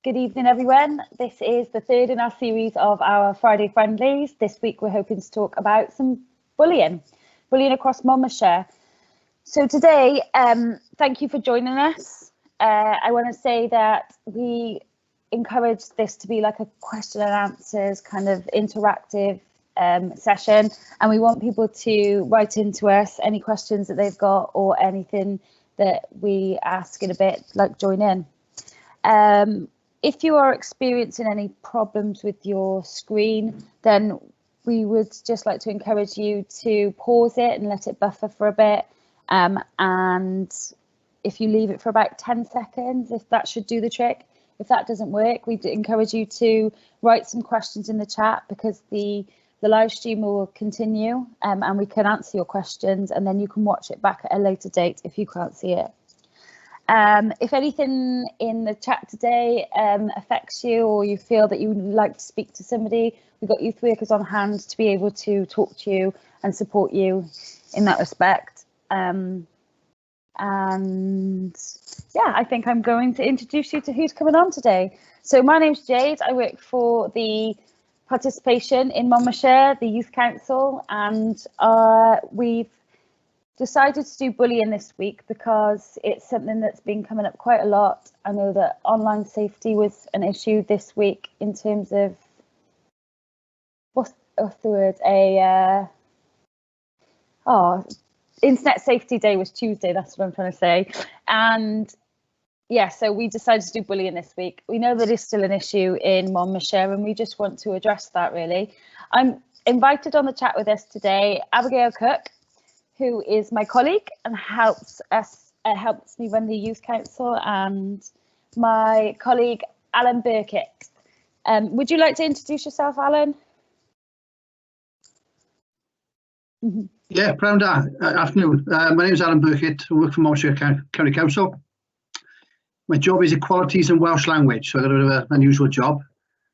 Good evening, everyone. This is the third in our series of our Friday Friendlies. This week we're hoping to talk about some bullying across Monmouthshire. So today, thank you for joining us. I want to say that we encourage this to be like a question and answers kind of interactive session, and we want people to write into us any questions that they've got or anything that we ask in a bit, like join in. If you are experiencing any problems with your screen, then we would just like to encourage you to pause it and let it buffer for a bit. And if you leave it for about 10 seconds, if that should do the trick. If that doesn't work, we encourage you to write some questions in the chat, because the live stream will continue, and we can answer your questions, and then you can watch it back at a later date if you can't see it. If anything in the chat today affects you, or you feel that you would like to speak to somebody, we've got youth workers on hand to be able to talk to you and support you in that respect. And yeah, I think I'm going to introduce you to who's coming on today. So my name's Jade. I work for the participation in Monmouthshire, the Youth Council, and we've decided to do bullying this week because it's something that's been coming up quite a lot. I know that online safety was an issue this week in terms of what's the word? Internet Safety Day was Tuesday. That's what I'm trying to say. And yeah, so we decided to do bullying this week. We know that it's still an issue in Monmouthshire, and we just want to address that really. I'm invited on the chat with us today, Abigail Cook, who is my colleague and helps me run the Youth Council, and my colleague Alan Burkitt. Would you like to introduce yourself, Alan? Yeah, proud afternoon. My name is Alan Burkitt. I work for Monmouthshire County Council. My job is Equalities and Welsh Language, so I've got a bit of an unusual job.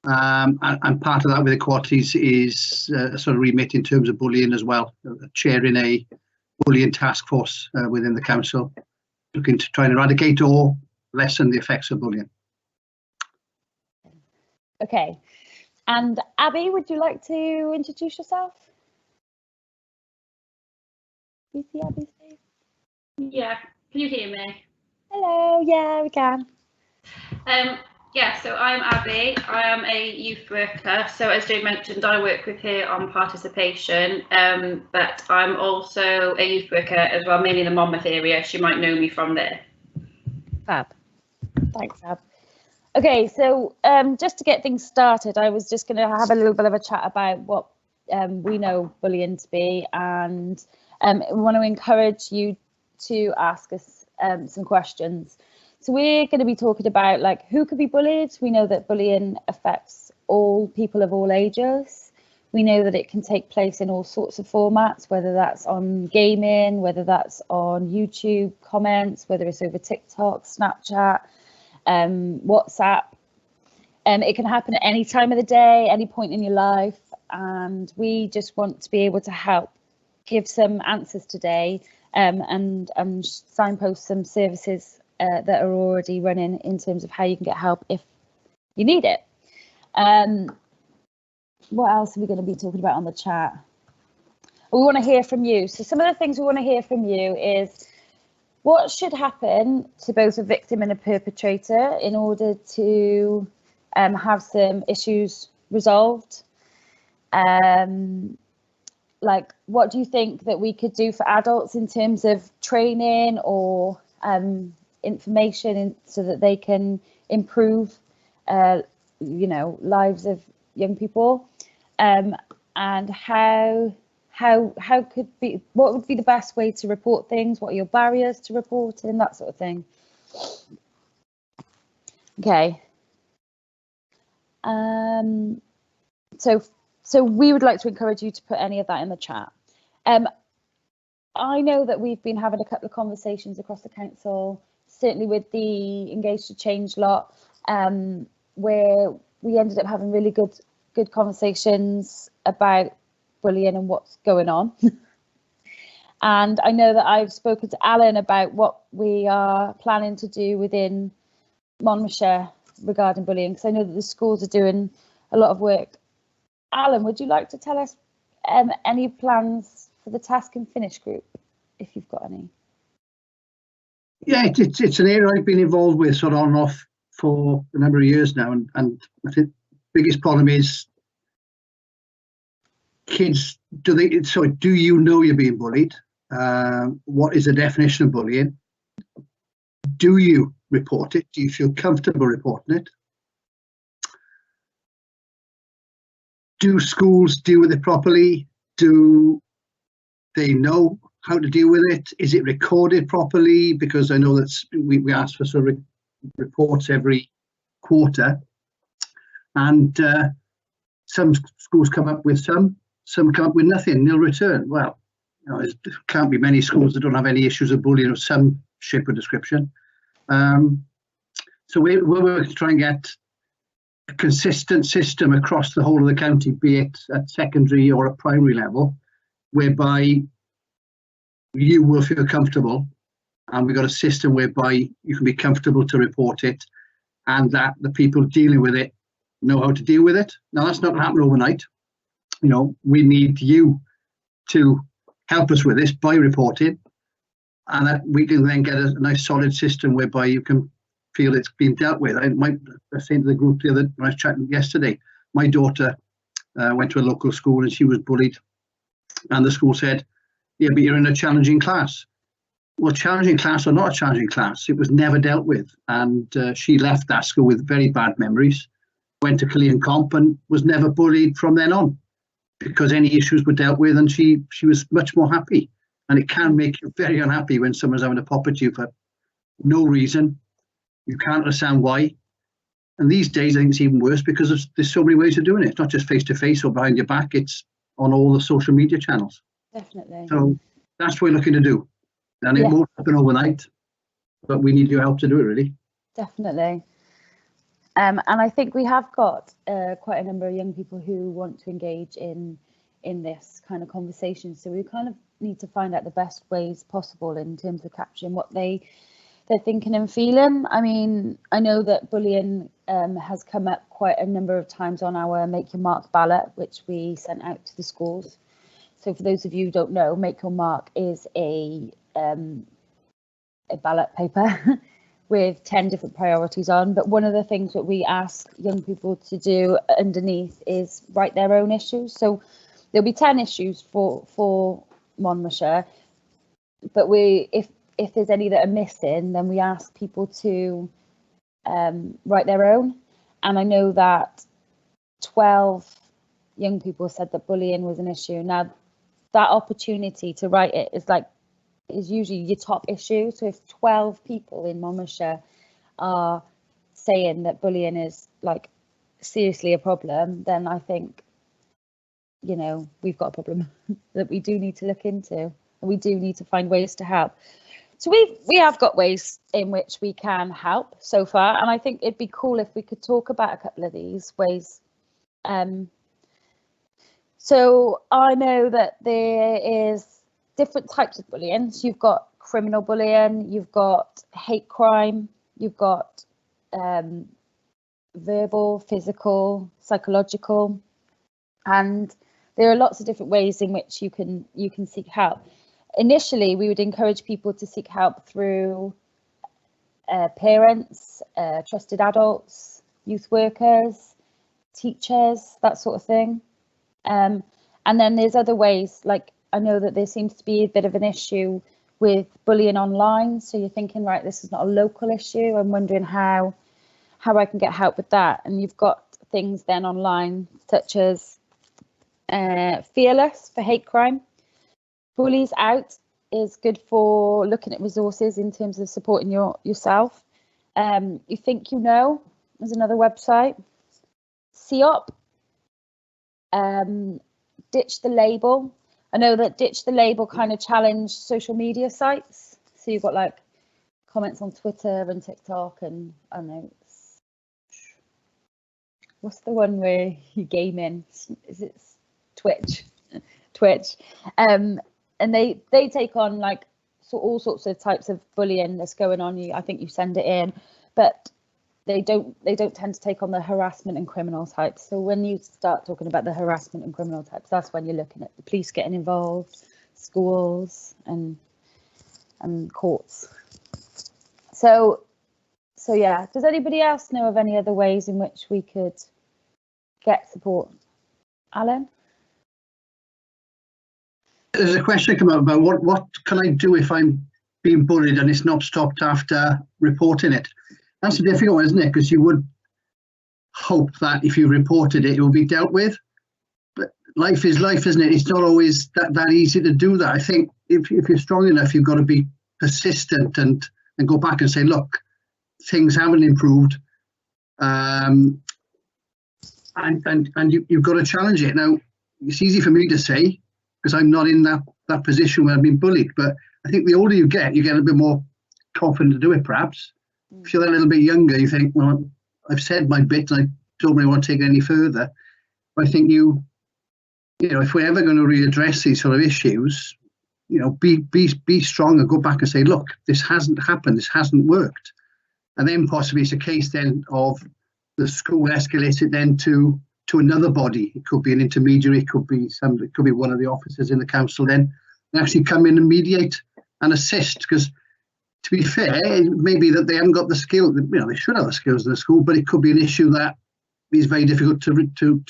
And part of that with Equalities is a sort of remit in terms of bullying as well, chairing a bullying task force within the council, looking to try and eradicate or lessen the effects of bullying. Okay, and Abby, would you like to introduce yourself? Do you see Abby's face? Yeah, can you hear me? Hello, yeah, we can. Yeah, so I'm Abby. I am a youth worker. So as Jade mentioned, I work with her on participation, but I'm also a youth worker as well, mainly in the Monmouth area. She might know me from there. Fab. Thanks, Ab. Okay, so just to get things started, I was just going to have a little bit of a chat about what we know bullying to be, and we want to encourage you to ask us some questions. So we're going to be talking about like who could be bullied. We know that bullying affects all people of all ages. We know that it can take place in all sorts of formats, whether that's on gaming, whether that's on YouTube comments, whether it's over TikTok, Snapchat, WhatsApp. It can happen at any time of the day, any point in your life, and we just want to be able to help give some answers today, and signpost some services that are already running in terms of how you can get help if you need it. What else are we going to be talking about on the chat? We want to hear from you. So some of the things we want to hear from you is what should happen to both a victim and a perpetrator in order to have some issues resolved. Like, what do you think that we could do for adults in terms of training or information so that they can improve, lives of young people, and what would be the best way to report things? What are your barriers to reporting, that sort of thing? Okay. So we would like to encourage you to put any of that in the chat. I know that we've been having a couple of conversations across the council, certainly with the Engage to Change lot, where we ended up having really good conversations about bullying and what's going on. And I know that I've spoken to Alan about what we are planning to do within Monmouthshire regarding bullying, because I know that the schools are doing a lot of work. Alan, would you like to tell us any plans for the task and finish group, if you've got any? Yeah, it's an area I've been involved with sort of on and off for a number of years now, and I think the biggest problem is kids, do you know you're being bullied? What is the definition of bullying? Do you report it? Do you feel comfortable reporting it? Do schools deal with it properly? Do they know how to deal with it? Is it recorded properly? Because I know that we ask for sort of reports every quarter, and some schools come up with some come up with nothing, nil return. Well, you know, there can't be many schools that don't have any issues of bullying of some shape or description. So we're working to try and get a consistent system across the whole of the county, be it at secondary or at primary level, whereby you will feel comfortable, and we've got a system whereby you can be comfortable to report it, and that the people dealing with it know how to deal with it. Now, that's not going to happen overnight. You know, we need you to help us with this by reporting, and that we can then get a nice solid system whereby you can feel it's been dealt with. I was saying to the group when I was chatting yesterday, my daughter went to a local school and she was bullied, and the school said, yeah, but you're in a challenging class. Well, challenging class or not a challenging class, it was never dealt with, and she left that school with very bad memories, went to Killeen Comp and was never bullied from then on, because any issues were dealt with, and she was much more happy. And it can make you very unhappy when someone's having a pop at you for no reason. You can't understand why. And these days, I think it's even worse because there's so many ways of doing it. It's not just face to face or behind your back. It's on all the social media channels. Definitely. So that's what we're looking to do. And it won't happen overnight, but we need your help to do it, really. Definitely. And I think we have got quite a number of young people who want to engage in this kind of conversation. So we kind of need to find out the best ways possible in terms of capturing what they're thinking and feeling. I mean, I know that bullying has come up quite a number of times on our Make Your Mark ballot, which we sent out to the schools. So for those of you who don't know, Make Your Mark is a ballot paper with 10 different priorities on. But one of the things that we ask young people to do underneath is write their own issues. So there'll be 10 issues for Monmouthshire, but if there's any that are missing, then we ask people to write their own. And I know that 12 young people said that bullying was an issue. Now, that opportunity to write it is usually your top issue. So if 12 people in Monmouthshire are saying that bullying is like seriously a problem, then I think, you know, we've got a problem that we do need to look into, and we do need to find ways to help. So we have got ways in which we can help so far, and I think it'd be cool if we could talk about a couple of these ways. So I know that there is different types of bullying. So you've got criminal bullying, you've got hate crime, you've got verbal, physical, psychological, and there are lots of different ways in which you can seek help. Initially, we would encourage people to seek help through parents, trusted adults, youth workers, teachers, that sort of thing. And then there's other ways, like I know that there seems to be a bit of an issue with bullying online. So you're thinking, right, this is not a local issue. I'm wondering how I can get help with that. And you've got things then online such as Fearless for hate crime. Bullies Out is good for looking at resources in terms of supporting yourself. You Think You Know is another website. CEOP. Ditch the Label. I know that Ditch the Label kind of challenged social media sites. So you've got like comments on Twitter and TikTok, and I don't know, what's the one where you game in? Is it Twitch? And they take on like all sorts of types of bullying that's going on. I think you send it in, but they don't tend to take on the harassment and criminal types. So when you start talking about the harassment and criminal types, that's when you're looking at the police getting involved, schools and courts. So yeah, does anybody else know of any other ways in which we could get support? Alan? There's a question come up about what can I do if I'm being bullied and it's not stopped after reporting it. That's a difficult one, isn't it? Because you would hope that if you reported it, it will be dealt with. But life is life, isn't it? It's not always that easy to do that. I think if you're strong enough, you've got to be persistent and go back and say, look, things haven't improved, and you've got to challenge it. Now, it's easy for me to say because I'm not in that position where I've been bullied. But I think the older you get a bit more confident to do it, perhaps. If you're a little bit younger, you think, well, I've said my bit and I don't really want to take it any further. But I think you know, if we're ever going to readdress these sort of issues, you know, be strong and go back and say, look, this hasn't happened, this hasn't worked. And then possibly it's a case then of the school escalates it then to another body. It could be an intermediary, it could be one of the officers in the council then actually come in and mediate and assist. Because to be fair, it may be that they haven't got the skill, you know, they should have the skills in the school, but it could be an issue that is very difficult to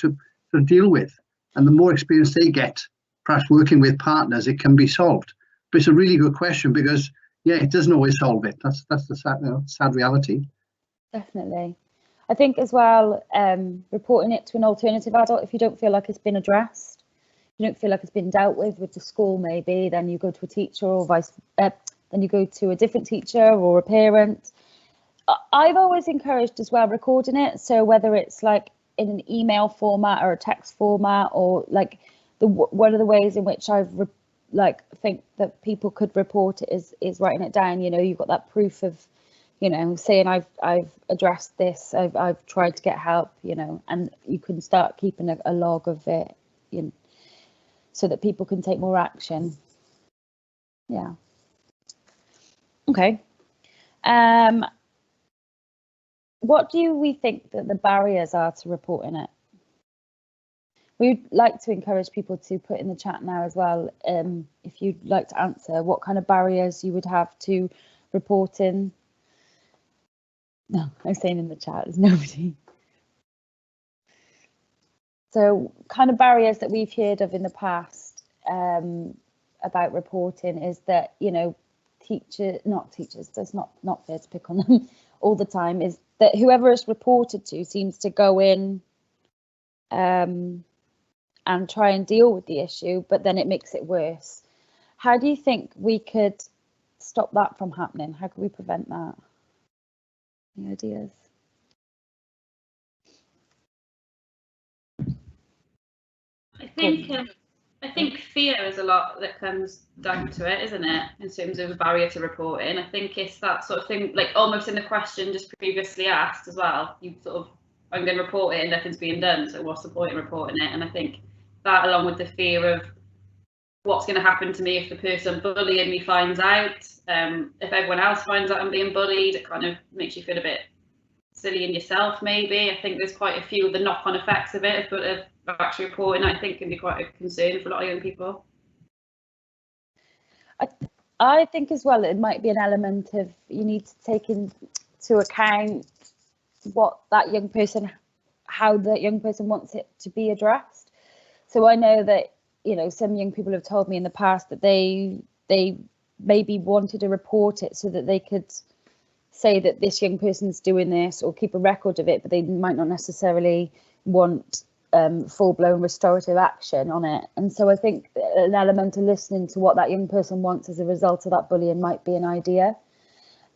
deal with. And the more experience they get, perhaps working with partners, it can be solved. But it's a really good question because, yeah, it doesn't always solve it. That's the sad reality. Definitely. I think as well, reporting it to an alternative adult, if you don't feel like it's been addressed, you don't feel like it's been dealt with the school maybe, then you go to a teacher or then you go to a different teacher or a parent. I've always encouraged as well recording it. So whether it's like in an email format or a text format, or like one of the ways in which I've think that people could report it is writing it down. You know, you've got that proof of, you know, saying I've addressed this, I've tried to get help, you know, and you can start keeping a log of it, you know, so that people can take more action. Yeah. Okay. What do we think that the barriers are to reporting it? We'd like to encourage people to put in the chat now as well, if you'd like to answer what kind of barriers you would have to reporting. No, I'm saying in the chat, there's nobody. So kind of barriers that we've heard of in the past about reporting is that, you know, not teachers, that's not fair to pick on them all the time, is that whoever is reported to seems to go in and try and deal with the issue, but then it makes it worse. How do you think we could stop that from happening? How can we prevent that? Any ideas? I think fear is a lot that comes down to it, isn't it? In terms of a barrier to reporting, I think it's that sort of thing, like almost in the question just previously asked as well. You sort of, I'm going to report it and nothing's being done, so what's the point in reporting it? And I think that, along with the fear of what's going to happen to me if the person bullying me finds out, if everyone else finds out I'm being bullied, it kind of makes you feel a bit silly in yourself, maybe. I think there's quite a few of the knock-on effects of it, but of actually reporting, I think, can be quite a concern for a lot of young people. I think as well it might be an element of you need to take into account what that young person, how the young person wants it to be addressed. So I know that, you know, some young people have told me in the past that they maybe wanted to report it so that they could say that this young person's doing this or keep a record of it, but they might not necessarily want full-blown restorative action on it. And so I think an element of listening to what that young person wants as a result of that bullying might be an idea.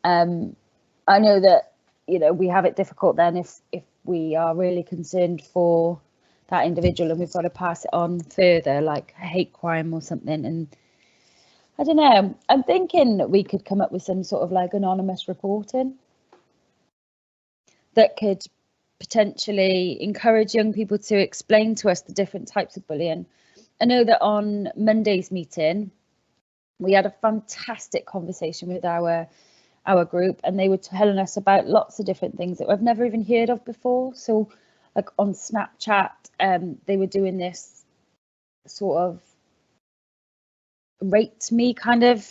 I know that, you know, we have it difficult then if we are really concerned for that individual and we've got to pass it on further, like a hate crime or something. And I don't know, I'm thinking that we could come up with some sort of like anonymous reporting that could potentially encourage young people to explain to us the different types of bullying. I know that on Monday's meeting, we had a fantastic conversation with our our group, and they were telling us about lots of different things that I've never even heard of before. So like on Snapchat, they were doing this sort of rate me kind of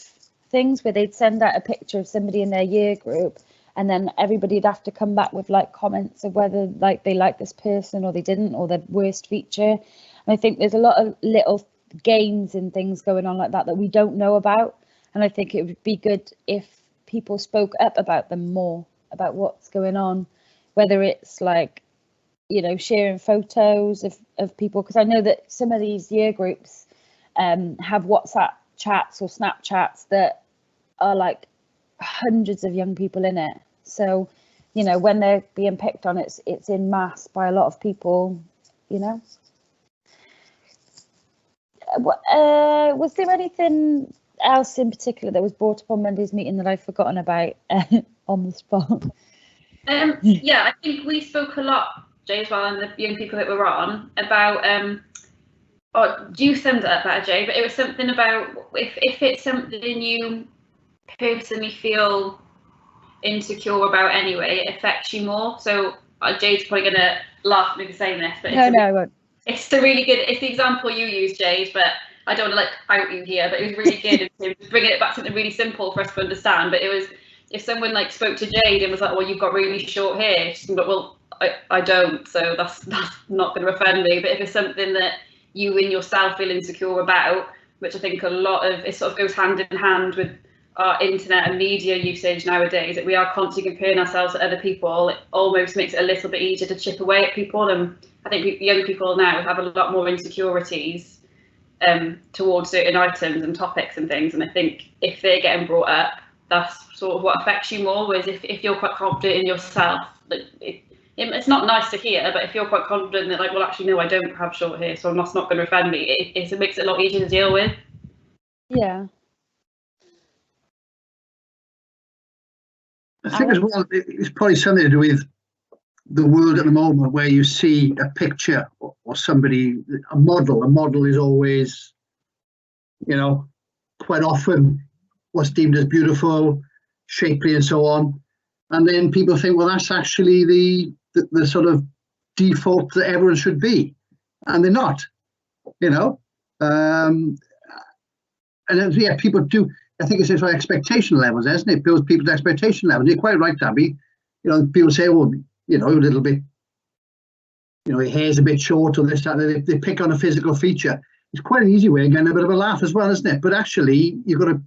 things where they'd send out a picture of somebody in their year group, and then everybody'd have to come back with like comments of whether like they liked this person or they didn't, or their worst feature. And I think there's a lot of little games and things going on like that that we don't know about, and I think it would be good if people spoke up about them more, about what's going on, whether it's like, you know, sharing photos of people, because I know that some of these year groups have WhatsApp chats or Snapchats that are like hundreds of young people in it. So, you know, when they're being picked on, it's in mass by a lot of people, you know. Was there anything else in particular that was brought up on Monday's meeting that I've forgotten about on the spot? Yeah, I think we spoke a lot, Jay, as well, and the young people that were on, about you summed it up better, Jay, but it was something about if it's something you personally feel insecure about anyway, it affects you more. So Jade's probably going to laugh at me for saying this, but no, I won't. It's the really good, it's the example you use, Jade, but I don't want to like out you here, but it was really good in bringing it back to something really simple for us to understand. But it was, if someone like spoke to Jade and was like, well, you've got really short hair, she's like, well, I don't, so that's not going to offend me. But if it's something that you in yourself feel insecure about, which I think a lot of it sort of goes hand in hand with our internet and media usage nowadays, that we are constantly comparing ourselves to other people, it almost makes it a little bit easier to chip away at people. And I think young people now have a lot more insecurities towards certain items and topics and things. And I think if they're getting brought up, that's sort of what affects you more. Whereas if you're quite confident in yourself, it's not nice to hear, but if you're quite confident that like, well, actually, no, I don't have short hair, so that's not going to offend me, it makes it a lot easier to deal with. Yeah. I think as well, it's probably something to do with the world at the moment, where you see a picture or somebody, a model is always, you know, quite often what's deemed as beautiful, shapely and so on. And then people think, well, that's actually the sort of default that everyone should be. And they're not, you know. And yeah, people do. I think it's just like expectation levels, isn't it? Builds people's expectation levels. You're quite right, Abby. You know, people say, well, you know, a little bit, you know, your hair's a bit short or this, that, and they pick on a physical feature. It's quite an easy way of getting a bit of a laugh as well, isn't it? But actually, you've got to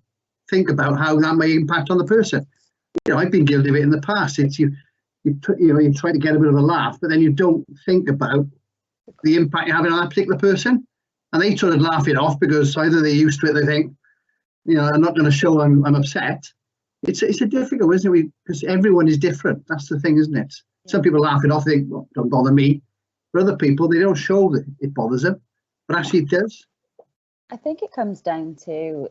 think about how that may impact on the person. You know, I've been guilty of it in the past. It's you try to get a bit of a laugh, but then you don't think about the impact you're having on that particular person. And they sort of laugh it off because either they're used to it, they think, you know, I'm not going to show I'm upset. It's a difficult, isn't it? Because everyone is different. That's the thing, isn't it? Some people laugh it off, they think, well, don't bother me. For other people, they don't show that it bothers them, but actually it does. I think it comes down to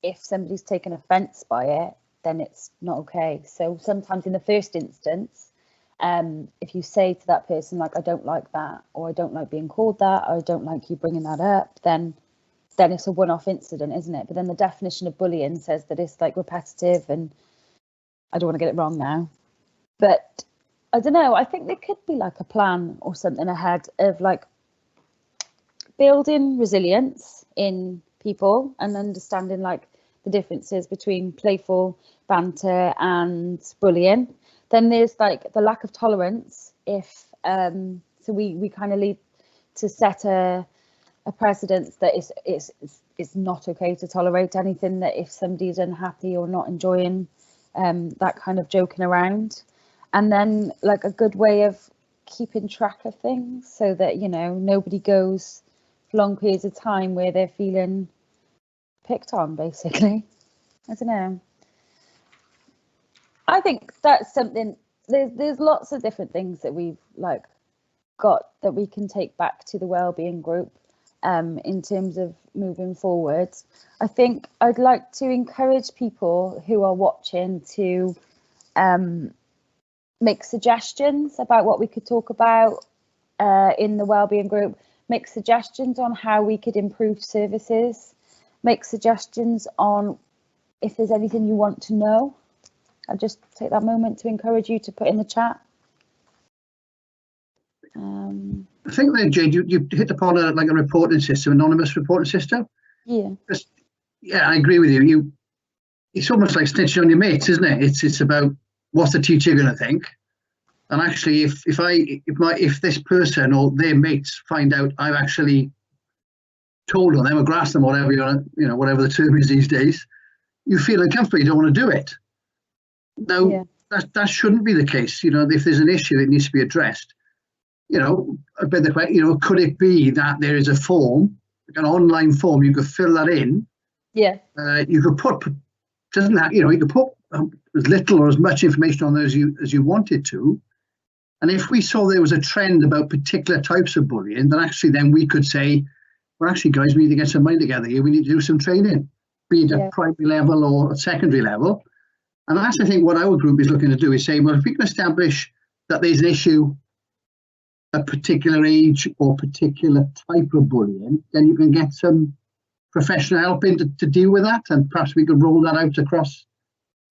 if somebody's taken offence by it, then it's not okay. So sometimes in the first instance, if you say to that person, like, I don't like that, or I don't like being called that, or I don't like you bringing that up, then it's a one-off incident, isn't it? But then the definition of bullying says that it's like repetitive, and I don't want to get it wrong now, but I don't know, I think there could be like a plan or something ahead of like building resilience in people and understanding like the differences between playful banter and bullying. Then there's like the lack of tolerance. If so we kind of need to set a precedent that it's not okay to tolerate anything, that if somebody's unhappy or not enjoying that kind of joking around. And then like a good way of keeping track of things so that, you know, nobody goes for long periods of time where they're feeling picked on, basically. I don't know. I think that's something, there's lots of different things that we've like got that we can take back to the wellbeing group in terms of moving forward. I think I'd like to encourage people who are watching to make suggestions about what we could talk about in the wellbeing group, make suggestions on how we could improve services, make suggestions on if there's anything you want to know I'll just take that moment to encourage you to put in the chat. I think that, Jade, you hit upon a reporting system, anonymous reporting system. Yeah. Yeah, I agree with you. It's almost like snitching on your mates, isn't it? It's about what's the teacher going to think. And actually, if this person or their mates find out I've actually told on them or grassed them, whatever whatever the term is these days, you feel uncomfortable. You don't want to do it. Now, that shouldn't be the case. If there's an issue, it needs to be addressed. I bet the question, could it be that there is a form, like an online form, you could fill that in? Yeah. You could put, you could put as little or as much information on there as you wanted to. And if we saw there was a trend about particular types of bullying, then we could say, well, actually, guys, we need to get some money together here. We need to do some training, be it at primary level or at secondary level. And that's, I think, what our group is looking to do, is say, well, if we can establish that there's an issue a particular age or particular type of bullying, then you can get some professional help in to deal with that, and perhaps we could roll that out across.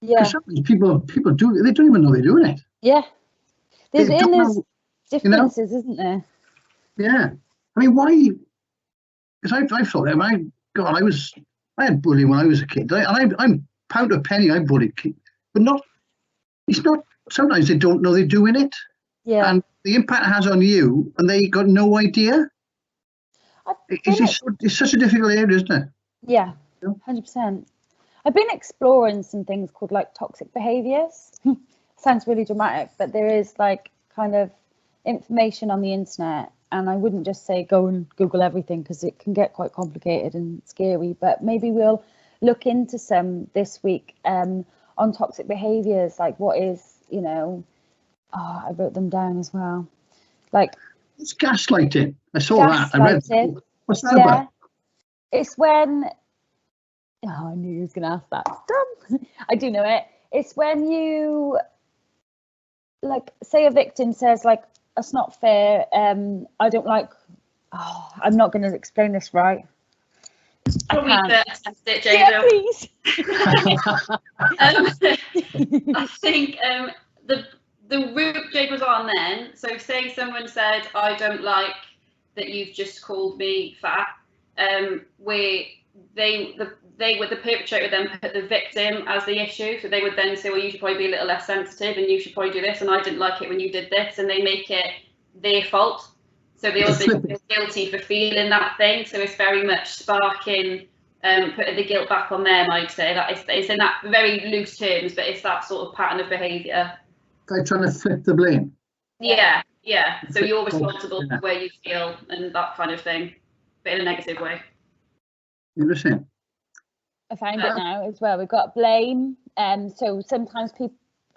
Yeah. Sometimes people do, they don't even know they're doing it. Yeah. There's differences, isn't there? Yeah. I mean, why? Because I thought that I had bullying when I was a kid. I'm pound to penny, I bullied kids, but sometimes they don't know they're doing it. Yeah. And the impact it has on you, and they got no idea. It's such a difficult area, isn't it? Yeah, 100%. I've been exploring some things called toxic behaviours. Sounds really dramatic, but there is kind of information on the internet, and I wouldn't just say go and Google everything, because it can get quite complicated and scary. But maybe we'll look into some this week on toxic behaviours, what is, I wrote them down as well. It's gaslighting. I saw that. I read that. What's that about? It's when, I knew you was going to ask that. Dumb. I do know it. It's when you, say a victim says, that's not fair. I don't like, I'm not going to explain this right. Probably test it, Jade. Yeah, please. I think the route Jade was on then, so say someone said, I don't like that you've just called me fat, where the perpetrator then put the victim as the issue, so they would then say, well, you should probably be a little less sensitive and you should probably do this, and I didn't like it when you did this, and they make it their fault, so they also feel guilty for feeling that thing. So it's very much sparking, putting the guilt back on them. I'd say that it's in that very loose terms, but it's that sort of pattern of behaviour. They're trying to flip the blame. Yeah. So you're responsible for where you feel and that kind of thing, but in a negative way. Interesting. I find it now as well. We've got blame, so sometimes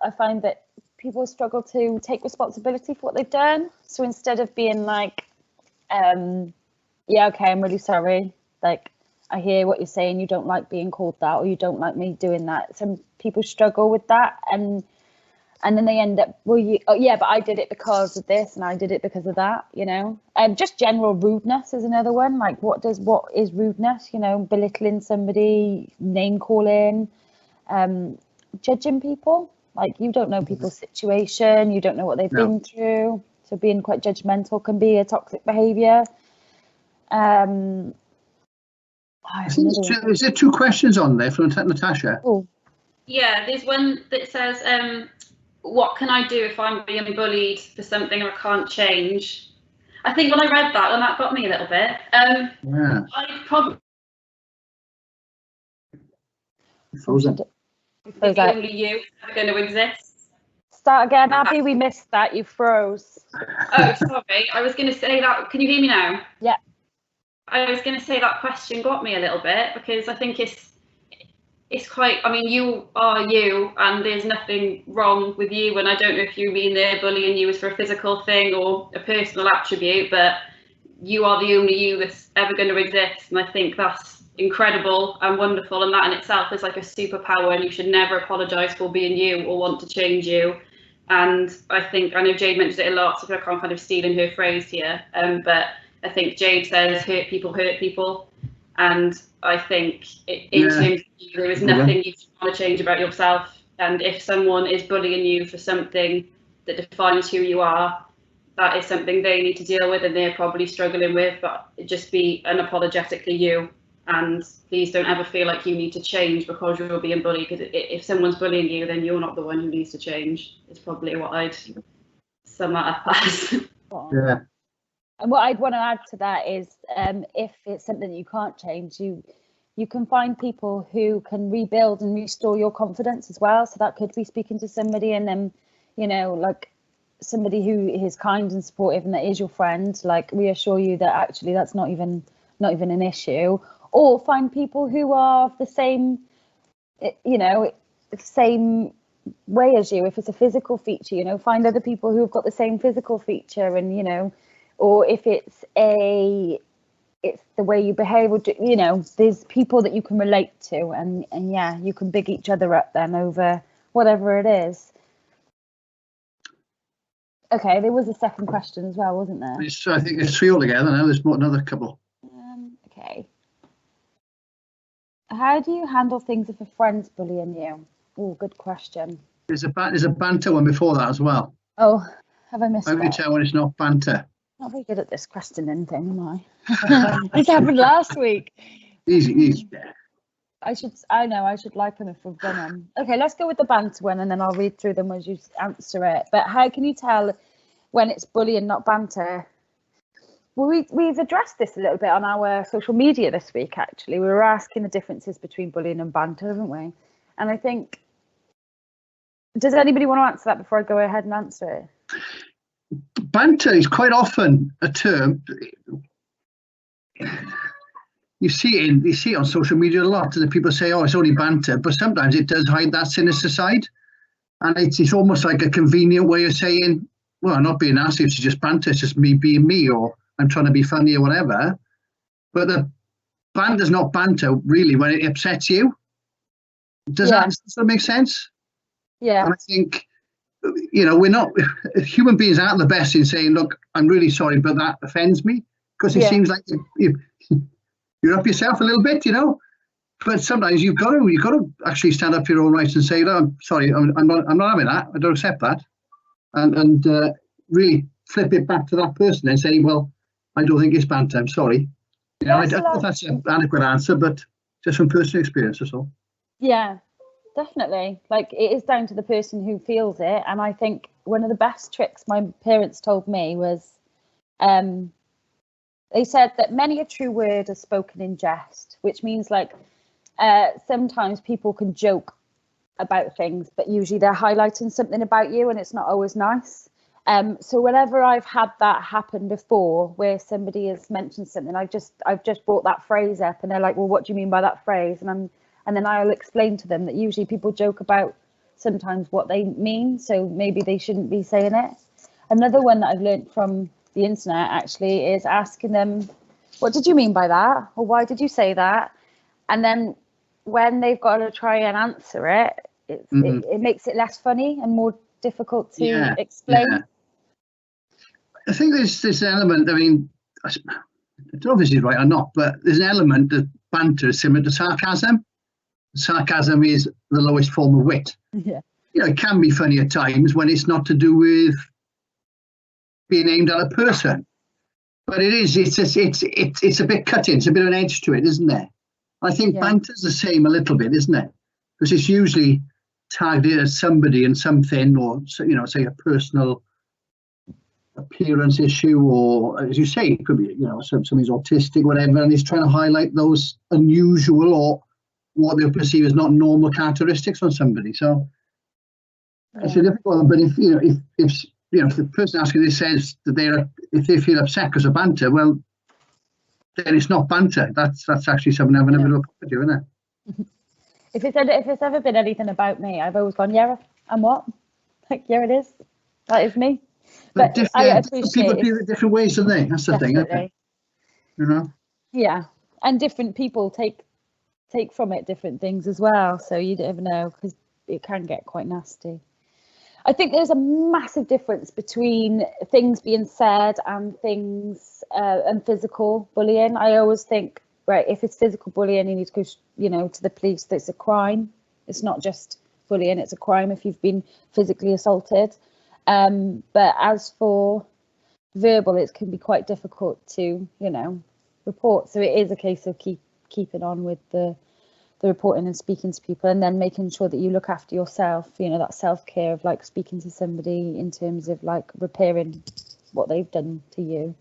I find that people struggle to take responsibility for what they've done. So instead of being yeah, okay, I'm really sorry. I hear what you're saying. You don't like being called that, or you don't like me doing that. Some people struggle with that, and then they end up, yeah, but I did it because of this, and I did it because of that, just general rudeness is another one. What is rudeness? Belittling somebody, name calling, judging people. You don't know people's situation, you don't know what they've been through, so being quite judgmental can be a toxic behaviour. Is there two questions on there from Natasha? Oh. Yeah, there's one that says, what can I do if I'm being bullied for something I can't change? I think when I read that got me a little bit. I'd probably only you are going to exist. Start again, Abby. We missed that. You froze. Oh, sorry. I was going to say that. Can you hear me now? Yeah. I was going to say that question got me a little bit, because I think it's quite, you are you, and there's nothing wrong with you, and I don't know if you mean they're bullying you as for a physical thing or a personal attribute, but you are the only you that's ever going to exist, and I think that's incredible and wonderful, and that in itself is a superpower, and you should never apologise for being you or want to change you. And I know Jade mentions it a lot, so I can't kind of steal in her phrase here, but I think Jade says hurt people, and I think in terms of you, there is nothing you want to change about yourself. And if someone is bullying you for something that defines who you are, that is something they need to deal with and they're probably struggling with, but just be unapologetically you. And please don't ever feel like you need to change because you're being bullied, because if someone's bullying you, then you're not the one who needs to change. It's probably what I'd sum that up as. Yeah. And what I'd want to add to that is, if it's something that you can't change, you can find people who can rebuild and restore your confidence as well. So that could be speaking to somebody and then, you know, like somebody who is kind and supportive and that is your friend, like reassure you that actually that's not even an issue. Or find people who are the same, you know, same way as you. If it's a physical feature, you know, find other people who have got the same physical feature, and you know, or if it's the way you behave, or you know, there's people that you can relate to, and yeah, you can big each other up then over whatever it is. Okay, there was a second question as well, wasn't there? I think it's 3 altogether now. There's another couple. Okay. How do you handle things if a friend's bullying you? Oh, good question. There's a banter one before that as well. Oh, have I missed How that? do you tell when it's not banter? Not very good at this questioning thing, am I? This happened last week. Easy. I know I should like them if we've done them. Okay, let's go with the banter one, and then I'll read through them as you answer it. But how can you tell when it's bullying, not banter? Well, we've addressed this a little bit on our social media this week, actually. We were asking the differences between bullying and banter, haven't we? And I think, does anybody want to answer that before I go ahead and answer it? Banter is quite often a term. You see it on social media a lot, and people say, "Oh, it's only banter," but sometimes it does hide that sinister side, and it's almost like a convenient way of saying, "Well, I'm not being nasty; it's just banter. It's just me being me, or I'm trying to be funny or whatever." But the banter's not banter really when it upsets you. Does that make sense? Yeah. And I think, you know, we're not human beings aren't the best in saying, "Look, I'm really sorry, but that offends me," because it seems like you're up yourself a little bit, you know. But sometimes you've got to actually stand up for your own rights and say, "No, I'm sorry, I'm not having that. I don't accept that," and really flip it back to that person and say, "Well, I don't think it's banter. I'm sorry." You know, I don't know if that's an adequate answer, but just from personal experience, that's all. Yeah, definitely. Like, it is down to the person who feels it. And I think one of the best tricks my parents told me was, they said that many a true word is spoken in jest, which means like sometimes people can joke about things, but usually they're highlighting something about you and it's not always nice. So whenever I've had that happen before, where somebody has mentioned something, I've just brought that phrase up and they're like, "Well, what do you mean by that phrase?" And then I'll explain to them that usually people joke about sometimes what they mean, so maybe they shouldn't be saying it. Another one that I've learned from the internet actually is asking them, "What did you mean by that?" or "Why did you say that?" And then when they've got to try and answer it, it makes it less funny and more difficult to explain. Yeah. I think there's this element, I mean, I don't know if this is right or not, but there's an element that banter is similar to sarcasm. Sarcasm is the lowest form of wit. Yeah. You know, it can be funny at times when it's not to do with being aimed at a person, but it's a bit cutting. It's a bit of an edge to it, isn't there? I think banter's the same a little bit, isn't it? Because it's usually targeted at somebody and something, or, you know, say a personal appearance issue, or as you say, it could be, you know, somebody's autistic, whatever, and he's trying to highlight those unusual or what they perceive as not normal characteristics on somebody. So it's a difficult one. But if the person asking this says that if they feel upset because of banter, well, then it's not banter. That's actually something having a bit of a pop at you, isn't it? If it's ever been anything about me, I've always gone, "Yeah, and what?" Like, "Yeah, it is. That is me." But I appreciate people do it different ways, don't they? That's the thing, isn't it? You know. Yeah, and different people take from it different things as well. So you never know, because it can get quite nasty. I think there's a massive difference between things being said and things and physical bullying. I always think, right, if it's physical bullying, you need to go, you know, to the police. That's a crime. It's not just bullying. It's a crime if you've been physically assaulted. But as for verbal, it can be quite difficult to, report. So it is a case of keeping on with the reporting and speaking to people, and then making sure that you look after yourself, that self-care of like speaking to somebody in terms of like repairing what they've done to you.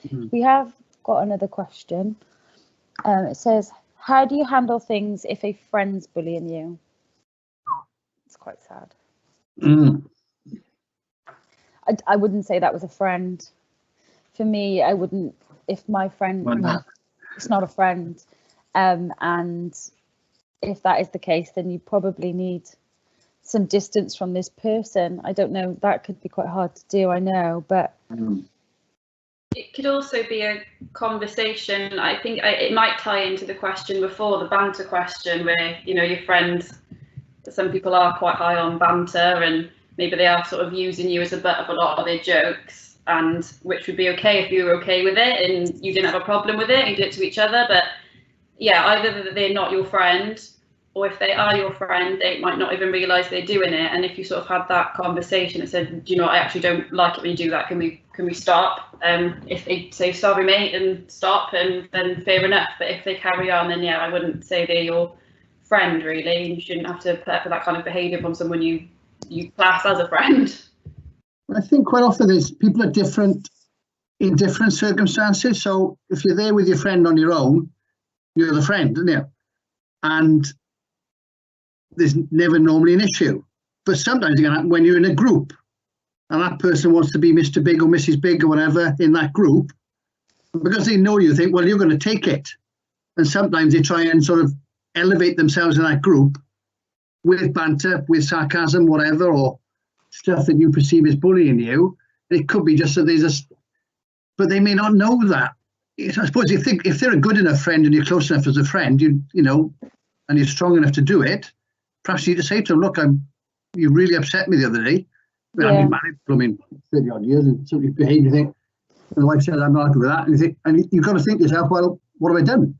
Mm-hmm. We have got another question. It says, how do you handle things if a friend's bullying you? It's quite sad. I wouldn't say that was a friend. For me, I wouldn't, if my friend, it's not a friend. And if that is the case, then you probably need some distance from this person. I don't know, that could be quite hard to do, I know, but... It could also be a conversation. I think it might tie into the question before, the banter question, where, your friends, some people are quite high on banter and maybe they are sort of using you as a butt of a lot of their jokes, and which would be okay if you were okay with it and you didn't have a problem with it and you did it to each other. But yeah, either that they're not your friend, or if they are your friend, they might not even realise they're doing it. And if you sort of had that conversation and said, I actually don't like it when you do that, can we stop? If they say sorry mate and stop, and then fair enough. But if they carry on, then yeah, I wouldn't say they're your friend really. You shouldn't have to put up with that kind of behaviour from someone you class as a friend. I think quite often people are different in different circumstances. So if you're there with your friend on your own, you're the friend, aren't you? And there's never normally an issue. But sometimes it can happen when you're in a group and that person wants to be Mr. Big or Mrs. Big or whatever in that group, because they know you think, well, you're going to take it. And sometimes they try and sort of elevate themselves in that group with banter, with sarcasm, whatever, or stuff that you perceive as bullying you. It could be just that but they may not know that. I suppose if they're a good enough friend and you're close enough as a friend, and you're strong enough to do it, perhaps you need to say to them, look, you really upset me the other day. Yeah. I've been married for 30 odd years and somebody behaved, you think, and the wife said, I'm not happy with that. And you've got to think to yourself, well, what have I done?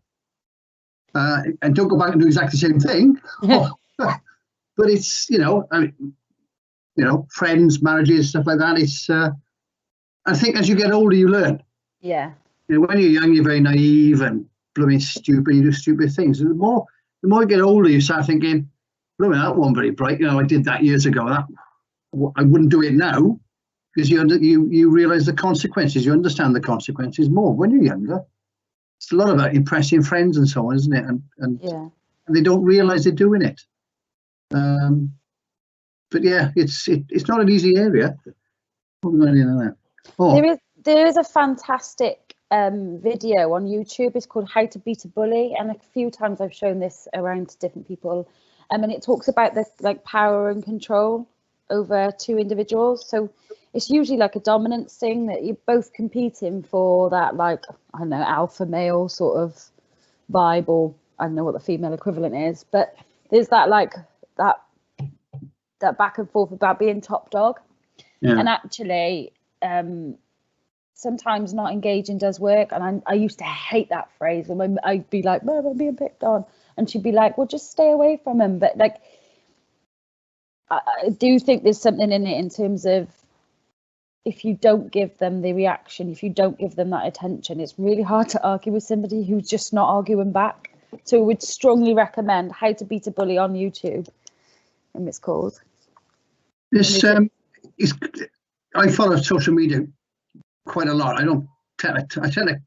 And don't go back and do exactly the same thing. But it's, friends, marriages, stuff like that. It's, I think as you get older, you learn. Yeah. When you're young, you're very naive and blooming stupid. You do stupid things. And the more you get older, you start thinking, blooming, that wasn't very bright. I did that years ago. I wouldn't do it now, because you realise the consequences. You understand the consequences more when you're younger. It's a lot about impressing friends and so on, isn't it? And they don't realise they're doing it. But yeah, it's not an easy area. There is a fantastic video on YouTube. It's called How to Beat a Bully, and a few times I've shown this around to different people. And it talks about the power and control over two individuals. So it's usually like a dominance thing, that you're both competing for that, alpha male sort of vibe, or I don't know what the female equivalent is, but there's that that back and forth about being top dog. Yeah. And actually sometimes not engaging does work. And I used to hate that phrase, when I'd be like, well, I'm being picked on, and she'd be like, well, just stay away from him. But I do think there's something in it in terms of, if you don't give them the reaction, if you don't give them that attention, it's really hard to argue with somebody who's just not arguing back. So I would strongly recommend How to Beat a Bully on YouTube, and it's called. I follow social media quite a lot. I tend to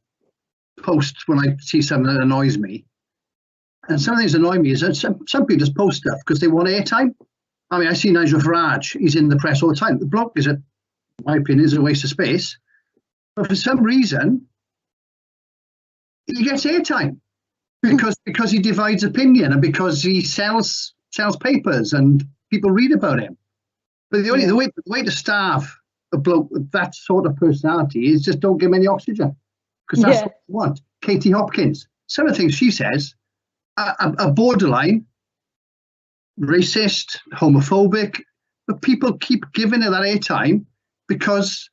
post when I see something that annoys me. And some things annoy me is that some people just post stuff because they want airtime. I mean, I see Nigel Farage, he's in the press all the time. The bloke in my opinion, is a waste of space. But for some reason, he gets airtime because he divides opinion, and because he sells papers and people read about him. But the way to starve a bloke with that sort of personality is just don't give him any oxygen, because that's what you want. Katie Hopkins, some of the things she says are borderline racist, homophobic, but people keep giving her that airtime because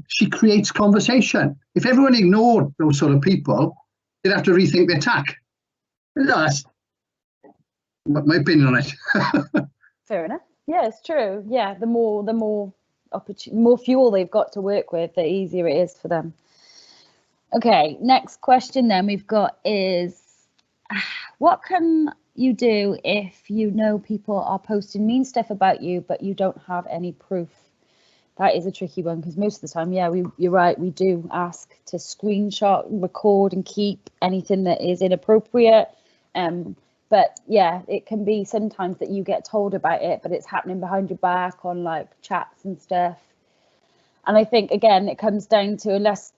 she creates conversation. If everyone ignored those sort of people, they'd have to rethink their tack. No, that's my opinion on it. Fair enough. Yeah, it's true. Yeah, the more fuel they've got to work with, the easier it is for them. Okay, next question then we've got is, what can you do if you know people are posting mean stuff about you, but you don't have any proof? That is a tricky one, because most of the time, yeah, you're right, we do ask to screenshot, record and keep anything that is inappropriate. But yeah, it can be sometimes that you get told about it, but it's happening behind your back on like chats and stuff. And I think, again, it comes down to, unless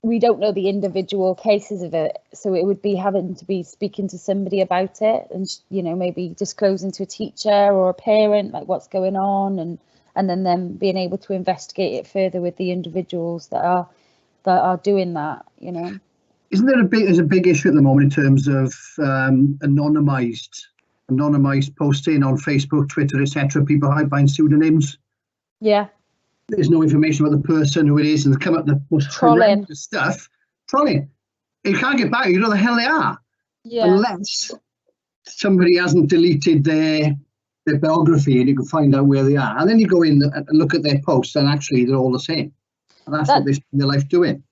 we don't know the individual cases of it, so it would be having to be speaking to somebody about it, and, you know, maybe disclosing to a teacher or a parent like what's going on, and then them being able to investigate it further with the individuals that are doing that, you know. Isn't there there's a big issue at the moment in terms of anonymized posting on Facebook, Twitter, etc. People hide behind pseudonyms. Yeah. There's no information about the person, who it is, and they come up with the most horrendous stuff. Trolling. You can't get back. You know the hell they are. Yeah. Unless somebody hasn't deleted their biography and you can find out where they are. And then you go in and look at their posts, and actually they're all the same. And that's what they spend their life doing.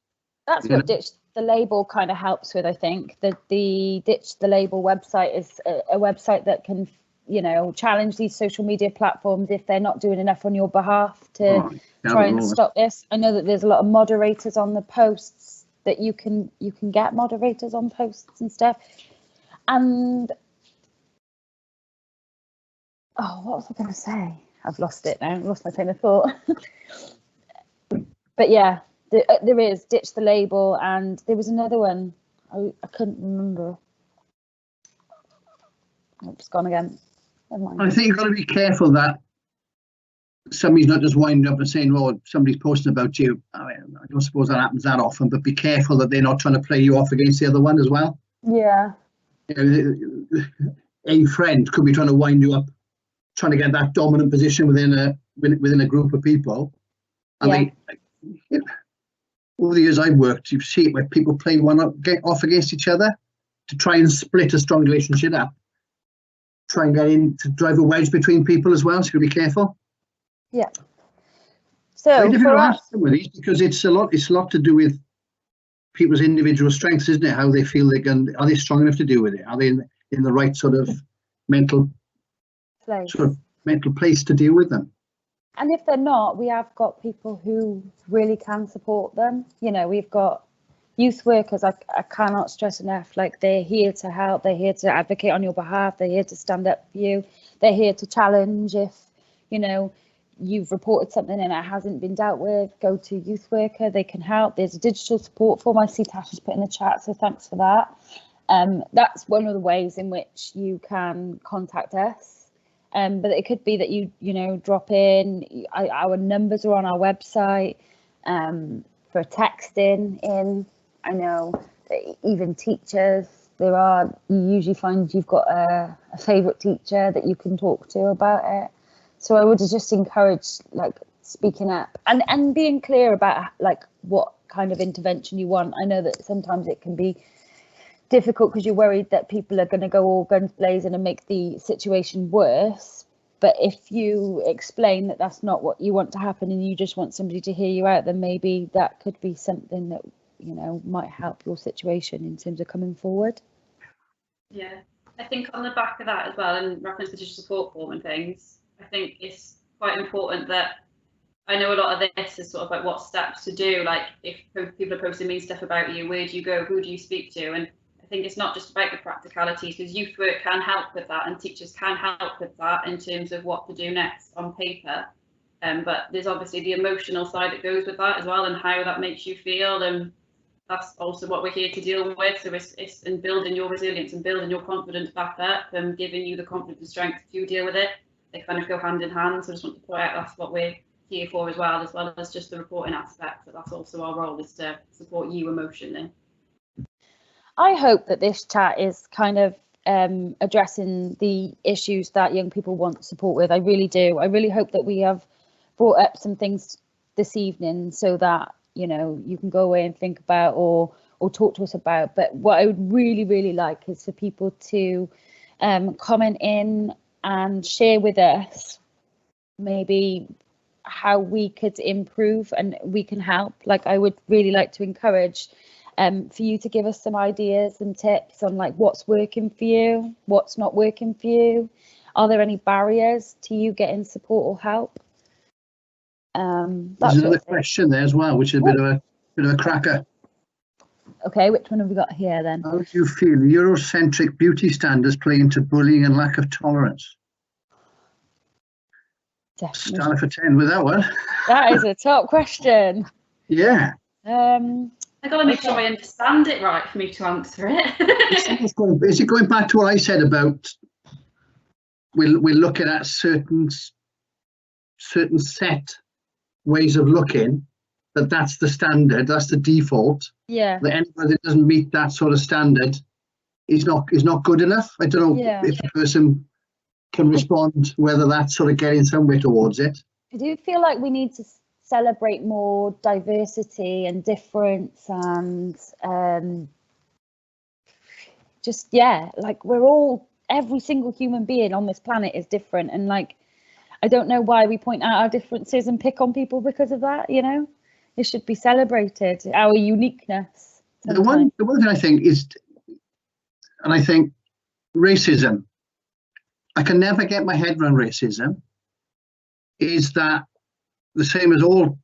That's what Ditch the Label kind of helps with, I think. The Ditch the Label website is a website that can, you know, challenge these social media platforms if they're not doing enough on your behalf to try and stop this. I know that there's a lot of moderators on the posts, that you can get moderators on posts and stuff. And oh, what was I going to say? I've lost it now. I've lost my train of thought. But yeah, there is Ditch the Label, and there was another one. I couldn't remember. Oh, it's gone again. Never mind. I think you've got to be careful that somebody's not just winding up and saying, "Oh, somebody's posting about you." I don't suppose that happens that often, but be careful that they're not trying to play you off against the other one as well. Yeah. You know, a friend could be trying to wind you up, trying to get that dominant position within a group of people. And over the years I've worked, you see it where people play get off against each other to try and split a strong relationship up. Try and get in to drive a wedge between people as well, so you've got to be careful. Yeah. So for us, with these, because it's a lot to do with people's individual strengths, isn't it? How they feel are they strong enough to deal with it? Are they in the right sort of mental place to deal with them? And if they're not, we have got people who really can support them. You know, we've got youth workers, I cannot stress enough, like, they're here to help, they're here to advocate on your behalf, they're here to stand up for you, they're here to challenge. If, you know, you've reported something and it hasn't been dealt with, go to youth worker, they can help. There's a digital support form I see Tash has put in the chat, so thanks for that. That's one of the ways in which you can contact us. But it could be that you know, drop in, our numbers are on our website for texting in. I know that even teachers, you usually find you've got a favourite teacher that you can talk to about it. So I would just encourage, like, speaking up and being clear about, like, what kind of intervention you want. I know that sometimes it can be difficult because you're worried that people are going to go all guns blazing and make the situation worse. But if you explain that that's not what you want to happen and you just want somebody to hear you out, then maybe that could be something that, you know, might help your situation in terms of coming forward. Yeah, I think on the back of that as well, in reference to digital support form and things, I think it's quite important that, I know a lot of this is sort of like what steps to do, like if people are posting mean stuff about you, where do you go, who do you speak to? And I think it's not just about the practicalities, because youth work can help with that and teachers can help with that in terms of what to do next on paper. But there's obviously the emotional side that goes with that as well, and how that makes you feel, and that's also what we're here to deal with. So it's in building your resilience and building your confidence back up and giving you the confidence and strength to deal with it. They kind of go hand in hand. So I just want to point out that's what we're here for as well as just the reporting aspect. But that's also our role, is to support you emotionally. I hope that this chat is kind of addressing the issues that young people want support with. I really do. I really hope that we have brought up some things this evening so that, you know, you can go away and think about or talk to us about. But what I would really, really like is for people to comment in and share with us maybe how we could improve and we can help. Like, I would really like to encourage for you to give us some ideas and tips on like what's working for you, what's not working for you. Are there any barriers to you getting support or help? There's another question there as well, which is a bit of a cracker. Okay, which one have we got here then? How do you feel Eurocentric beauty standards play into bullying and lack of tolerance? Definitely. Started for 10 with that one. That is a top question. Yeah. I got to make sure I understand it right for me to answer it. Is it going back to what I said about we're looking at certain set ways of looking, that's the standard, that's the default. Yeah. That anybody that doesn't meet that sort of standard is not good enough. I don't know if the person can respond whether that's sort of getting somewhere towards it. I do feel like we need to celebrate more diversity and difference, and like we're all, every single human being on this planet is different, and like I don't know why we point out our differences and pick on people because of that. You know, it should be celebrated, our uniqueness. The one thing I think is, and I think racism, I can never get my head around racism, is that the same as all,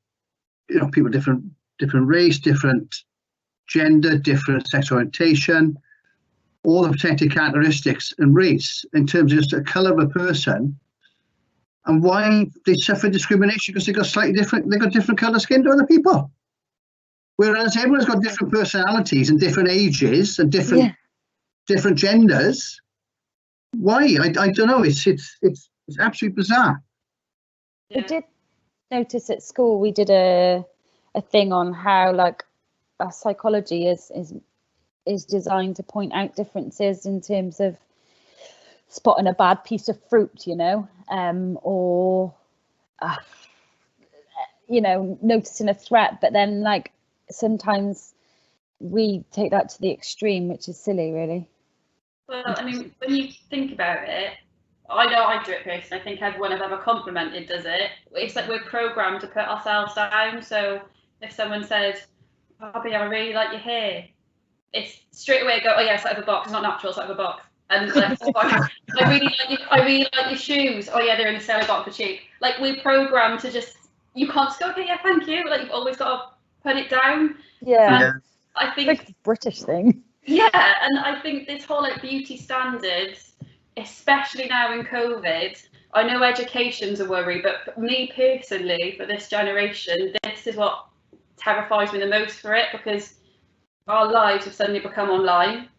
people, different race, different gender, different sexual orientation, all the protected characteristics and race in terms of just the colour of a person, and why they suffer discrimination because they've got different colour skin to other people. Whereas everyone's got different personalities and different ages and different genders. Why? I don't know. It's absolutely bizarre. We did notice at school, we did a thing on how like our psychology is designed to point out differences in terms of spotting a bad piece of fruit, or noticing a threat. But then like sometimes we take that to the extreme, which is silly, really. Well, I mean, when you think about it, I know I do it personally. I think everyone I've ever complimented does it. It's like we're programmed to put ourselves down. So if someone said, "Abi, I really like your hair," it's straight away go, "Oh yeah, it's out of a box. It's not natural. It's out of a box." And like, I really like your shoes. Oh yeah, they're in the sale box for cheap. Like we're programmed to just, you can't just go, "Okay, yeah, thank you." Like you've always got to put it down. Yeah. And I think it's like a British thing. Yeah, and I think this whole like beauty standards, especially now in COVID, I know education's a worry, but for me personally, for this generation, this is what terrifies me the most for it, because our lives have suddenly become online,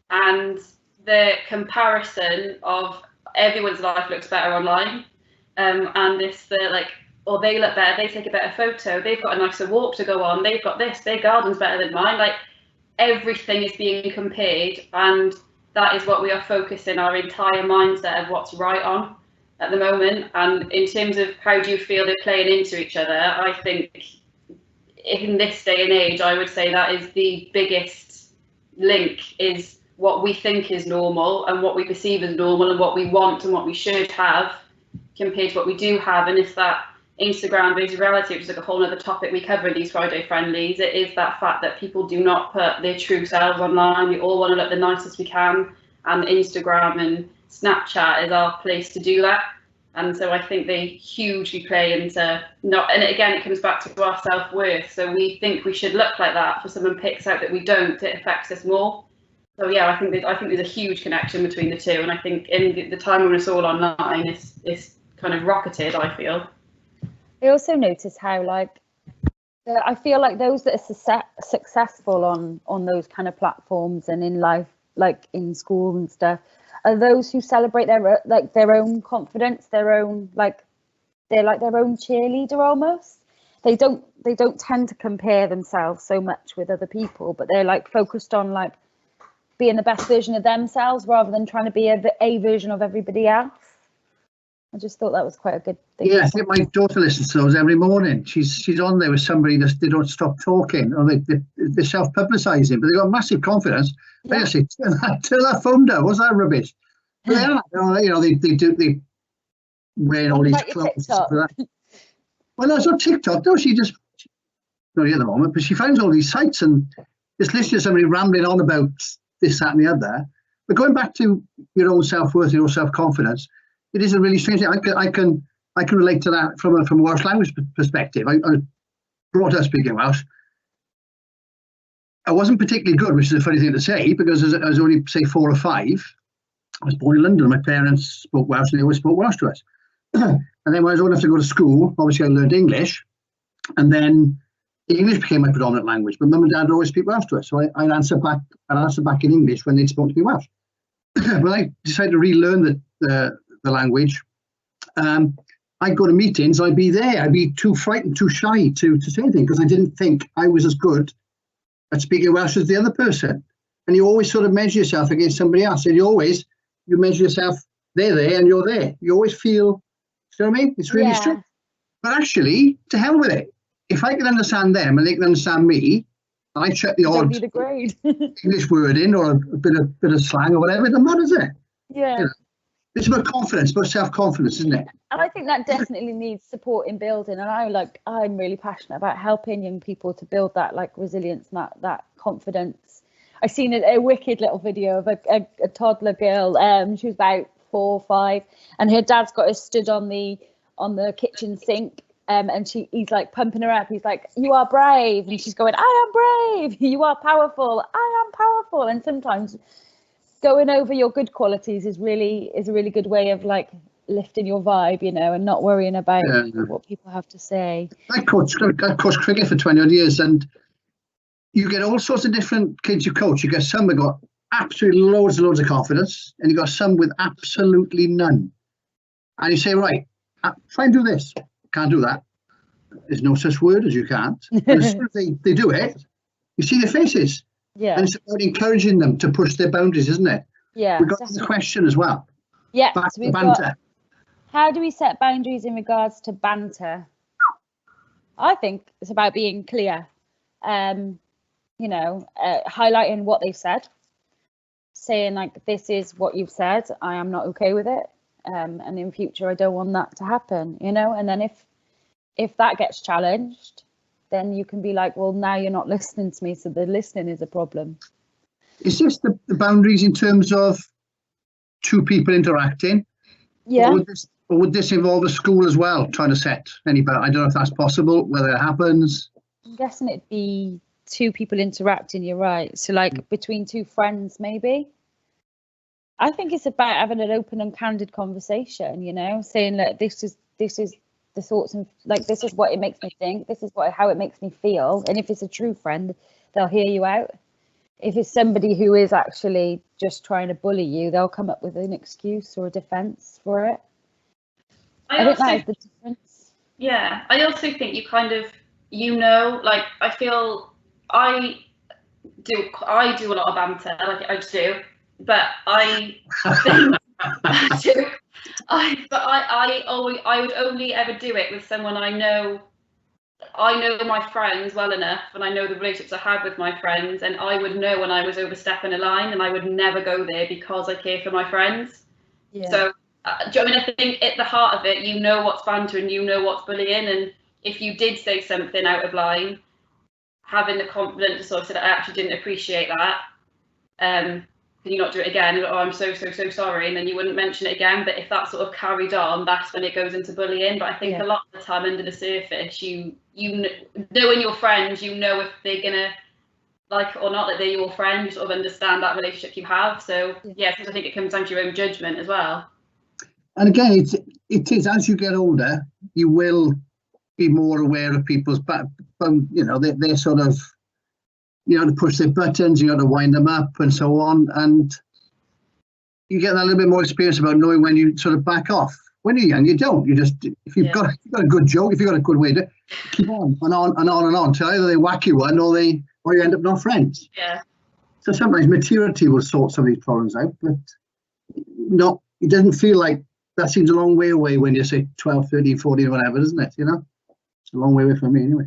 and the comparison of everyone's life looks better online, and they look better, they take a better photo, they've got a nicer walk to go on, they've got this, their garden's better than mine, like everything is being compared, and that is what we are focusing our entire mindset of what's right on at the moment. And in terms of how do you feel they're playing into each other, I think in this day and age, I would say that is the biggest link, is what we think is normal and what we perceive as normal and what we want and what we should have compared to what we do have. And it's that Instagram versus reality, which is like a whole other topic we cover in these Friday Friendlies. It is that fact that people do not put their true selves online. We all want to look the nicest we can, and Instagram and Snapchat is our place to do that. And so I think they hugely play into and again, it comes back to our self-worth. So we think we should look like that. For someone picks out that we don't, it affects us more. So yeah, I think there's a huge connection between the two. And I think in the time when it's all online, it's kind of rocketed, I feel. I also notice how I feel like those that are successful on those kind of platforms and in life, like in school and stuff, are those who celebrate their own confidence, their own they're like their own cheerleader almost. They don't tend to compare themselves so much with other people, but they're like focused on like being the best version of themselves rather than trying to be a version of everybody else. I just thought that was quite a good thing. Yeah, I think my daughter listens to those every morning. She's on there with somebody that they don't stop talking, or they're self-publicising, but they've got massive confidence. Yeah. They just say, turn that phone down. What's that rubbish? Well, they wearing all these clothes. Well, no, it's not TikTok, no, she just, not here at the moment, but she finds all these sites and just listening to somebody rambling on about this, that and the other. But going back to your own self-worth, your own self-confidence, it is a really strange thing. I can relate to that from a Welsh language perspective. I was brought up speaking Welsh. I wasn't particularly good, which is a funny thing to say, because I was only, say, 4 or 5. I was born in London. My parents spoke Welsh and they always spoke Welsh to us. And then when I was old enough to go to school, obviously I learned English, and then English became my predominant language. But Mum and Dad would always speak Welsh to us, so I'd answer back in English when they'd spoke to me Welsh. When I decided to relearn the language, I'd go to meetings, I'd be there, I'd be too frightened, too shy to say anything, because I didn't think I was as good at speaking Welsh as the other person. And you always sort of measure yourself against somebody else, and you measure yourself, they're there and you're there. You always feel, you know what I mean? It's really strange. But actually, to hell with it. If I can understand them and they can understand me, I check the odd English word in or a bit of slang or whatever, it doesn't matter, does it? Yeah. You know, it's about confidence, about self-confidence, isn't it? And I think that definitely needs support in building. And I'm really passionate about helping young people to build that resilience and that confidence. I've seen a wicked little video of a toddler girl. She was about 4 or 5, and her dad's got her stood on the kitchen sink. And he's like pumping her up. He's like, "You are brave," and she's going, "I am brave." "You are powerful." "I am powerful." And sometimes going over your good qualities is a really good way of lifting your vibe, and not worrying about what people have to say. I coached cricket for 20 odd years, and you get all sorts of different kids you coach. You get some that got absolutely loads and loads of confidence, and you got some with absolutely none. And you say, right, try and do this. Can't do that. There's no such word as you can't. And as soon as they do it, you see their faces. Yeah. And it's about encouraging them to push their boundaries, isn't it? Yeah. We've got the question as well. Yeah. Back So to banter. How do we set boundaries in regards to banter? I think it's about being clear. Highlighting what they've said, saying this is what you've said, I am not okay with it. And in future I don't want that to happen, and then if that gets challenged, then you can be like, well, now you're not listening to me, so the listening is a problem. Is this the boundaries in terms of 2 people interacting? Yeah. Or would this involve a school as well, trying to set any boundaries? I don't know if that's possible, whether it happens. I'm guessing it'd be 2 people interacting, you're right. So between 2 friends, maybe. I think it's about having an open and candid conversation, saying that this is the thoughts and this is what it makes me think, this is how it makes me feel. And if it's a true friend, they'll hear you out. If it's somebody who is actually just trying to bully you, they'll come up with an excuse or a defense for it. I think that is the difference. Yeah, I also think you kind of, I feel I do a lot of banter, I just do. But I think I would only ever do it with someone I know my friends well enough, and I know the relationships I have with my friends, and I would know when I was overstepping a line, and I would never go there because I care for my friends. Yeah. So, do you know what I mean? I think at the heart of it, what's banter and what's bullying, and if you did say something out of line, having the confidence to sort of say that I actually didn't appreciate that. Can you not do it again? And, I'm so sorry, and then you wouldn't mention it again. But if that sort of carried on, that's when it goes into bullying. But I think a lot of the time under the surface, you knowing your friends, if they're gonna like it or not, that they're your friend, you sort of understand that relationship you have. So I think it comes down to your own judgment as well. And again, it is as you get older, you will be more aware of people's they're sort of, to push their buttons, to wind them up and so on. And you get a little bit more experience about knowing when you sort of back off. When you're young, you don't. You just, if you've got a good joke, if you've got a good way to keep on and on and on and on. So either they whack you one or you end up not friends. Yeah. So sometimes maturity will sort some of these problems out, but it doesn't feel like that seems a long way away when you're, say, 12, 13, 14, whatever, isn't it? It's a long way away from me anyway.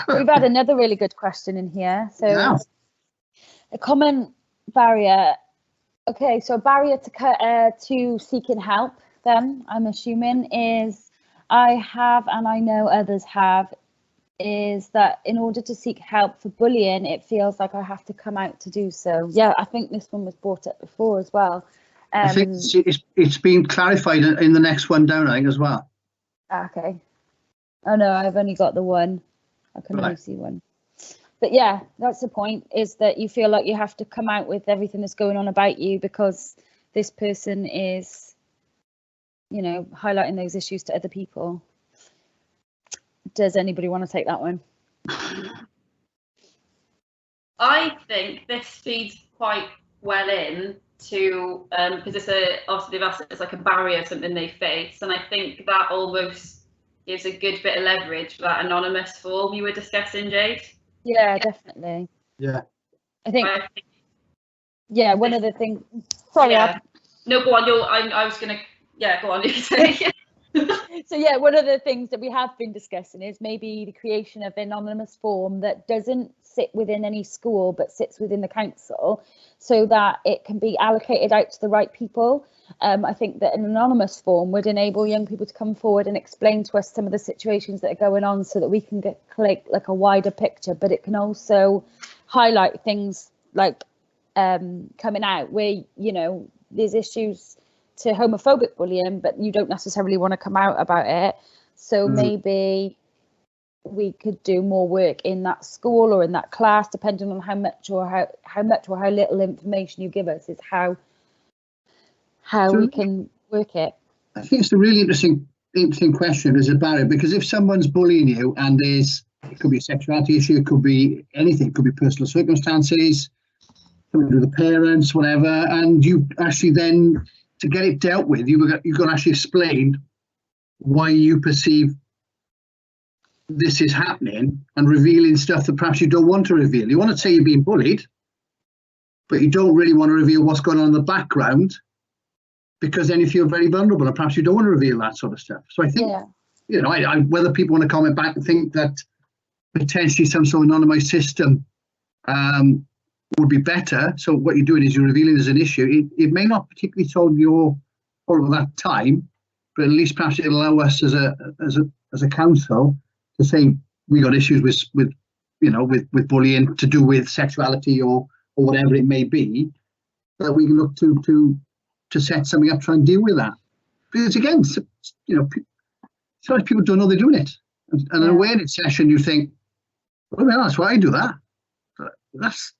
We've had another really good question in here. So a common barrier Okay, so a barrier to seeking help then, I'm assuming, is I have, and I know others have, is that in order to seek help for bullying, it feels like I have to come out to do so. Yeah, I think this one was brought up before as well. I think it's been clarified in the next one down, I think, as well. Okay. Oh no, I've only got the one. I can only see one. But yeah, that's the point, is that you feel like you have to come out with everything that's going on about you because this person is, you know, highlighting those issues to other people. Does anybody want to take that one? I think this feeds quite well in to because it's obviously they've asked it's like a barrier, something they face, and I think that almost gives a good bit of leverage for that anonymous form you were discussing, Jade. Yeah, definitely. Yeah. I think yeah, one of the things. Sorry, yeah. No, go on. I was gonna. Yeah, go on. You can say. So yeah, one of the things that we have been discussing is maybe the creation of an anonymous form that doesn't sit within any school but sits within the council, so that it can be allocated out to the right people. I think that an anonymous form would enable young people to come forward and explain to us some of the situations that are going on, so that we can get like a wider picture. But it can also highlight things like coming out where, you know, there's issues to homophobic bullying, but you don't necessarily want to come out about it. So maybe we could do more work in that school or in that class, depending on how much or how little information you give us, is how we can work it. I think it's a really interesting question as a barrier, because if someone's bullying you and it could be a sexuality issue, it could be anything, it could be personal circumstances, something to do with the parents, whatever, and you actually then, to get it dealt with, you've got to actually explain why you perceive this is happening and revealing stuff that perhaps you don't want to reveal. You want to say you're being bullied, but you don't really want to reveal what's going on in the background, because then you feel very vulnerable and perhaps you don't want to reveal that sort of stuff. So I think, you know, whether people want to comment back and think that potentially some sort of anonymized system would be better. So what you're doing is you're revealing there's an issue. It may not particularly solve your problem at that time, but at least perhaps it'll allow us as a council to say we got issues with bullying to do with sexuality or whatever it may be, that we can look to set something up, try and deal with that. Because again, you know, sometimes people don't know they're doing it. And an awareness session, you think, well, that's why I do that. But that's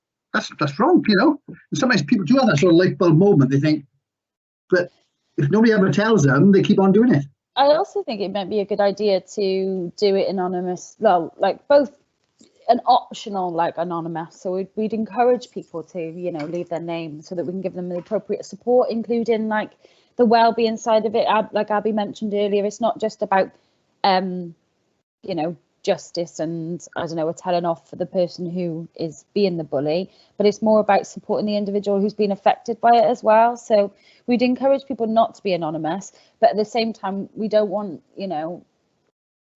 wrong, you know. And sometimes people do have that sort of light bulb moment. They think, but if nobody ever tells them, they keep on doing it. I also think it might be a good idea to do it anonymous, well, like both an optional, like anonymous. So we'd encourage people to, you know, leave their name so that we can give them the appropriate support, including like the well-being side of it. Like Abby mentioned earlier, it's not just about, you know, justice and, I don't know, a telling off for the person who is being the bully, but it's more about supporting the individual who's been affected by it as well. So we'd encourage people not to be anonymous, but at the same time, we don't want, you know,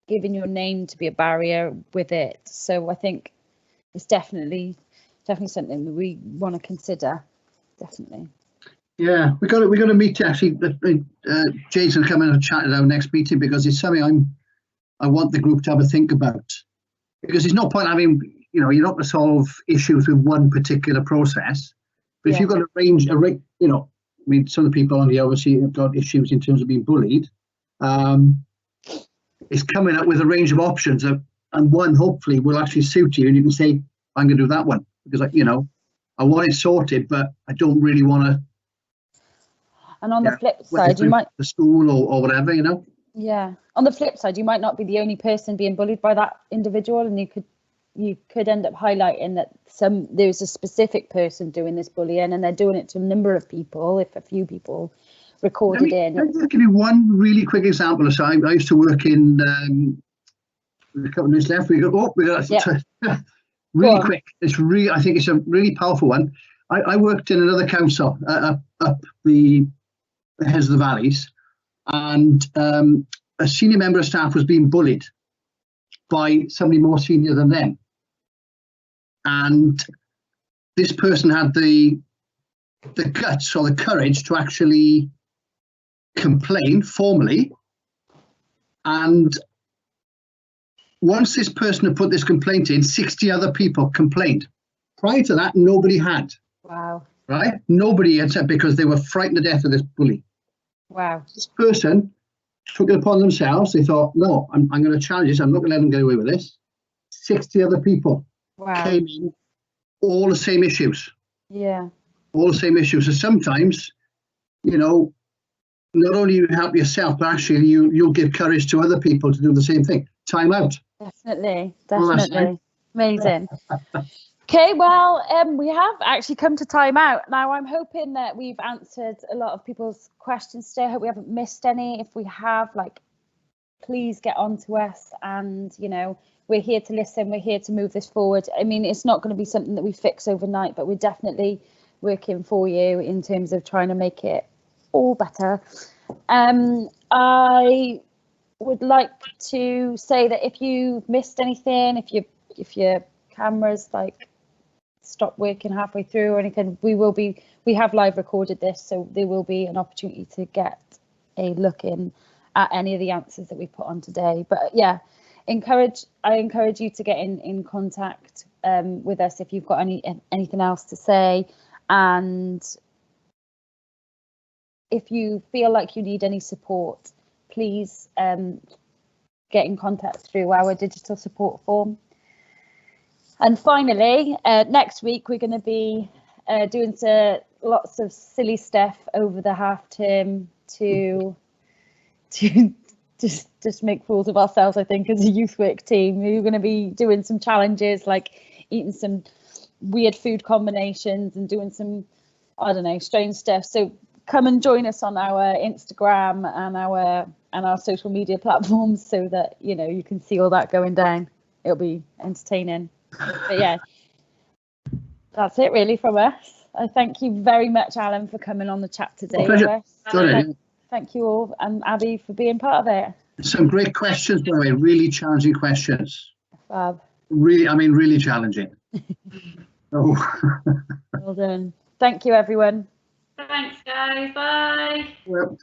giving your name to be a barrier with it. So I think it's definitely something that we want to consider. Definitely. Yeah, we got to meet actually. Jade's gonna come in and chat at our next meeting, because it's something I want the group to have a think about, because there's no point having, you know, you're not going to solve issues with one particular process, but if you've got you know, I mean, some of the people on here obviously have got issues in terms of being bullied. It's coming up with a range of options, and one hopefully will actually suit you, and you can say, I'm going to do that one, because, you know, I want it sorted, but I don't really want to. And on the flip side, you might the school or whatever, you know. Yeah. On the flip side, you might not be the only person being bullied by that individual, and you could end up highlighting that there's a specific person doing this bullying, and they're doing it to a number of people, if a few people recorded in. I'll give you one really quick example. So I used to work in a couple of minutes left. We got really quick. I think it's a really powerful one. I worked in another council up the heads of the valleys, and a senior member of staff was being bullied by somebody more senior than them, and this person had the the guts or the courage to actually complain formally. And once this person had put this complaint in, 60 other people complained. Prior to that, nobody had. Wow. Right? Nobody had said, because they were frightened to death of this bully. Wow. This person took it upon themselves. They thought, no, I'm going to challenge this. I'm not going to let them get away with this. 60 other people came in, all the same issues. Yeah. All the same issues. So sometimes, you know, not only you help yourself, but actually you'll give courage to other people to do the same thing. Time out. Definitely. Amazing. Okay, well, we have actually come to time out. Now, I'm hoping that we've answered a lot of people's questions today. I hope we haven't missed any. If we have, like, please get on to us, and, you know, we're here to listen. We're here to move this forward. I mean, it's not going to be something that we fix overnight, but we're definitely working for you in terms of trying to make it all better. I would like to say that if you've missed anything, if your camera's like stop working halfway through or anything, we have live recorded this, so there will be an opportunity to get a look in at any of the answers that we put on today. But yeah, I encourage you to get in contact with us if you've got anything else to say, and if you feel like you need any support, please get in contact through our digital support form. And finally, next week we're going to be doing lots of silly stuff over the half term to just make fools of ourselves. I think as a youth work team, we're going to be doing some challenges like eating some weird food combinations and doing some, I don't know, strange stuff. So come and join us on our Instagram and our social media platforms so that, you know, you can see all that going down. It'll be entertaining. But yeah, that's it really from us. I thank you very much, Alan, for coming on the chat today. Thank you all, and Abi for being part of it. Some great questions, by the way, really challenging questions. Fab. Really challenging. Oh. Well done. Thank you, everyone. Thanks, guys. Bye. Well,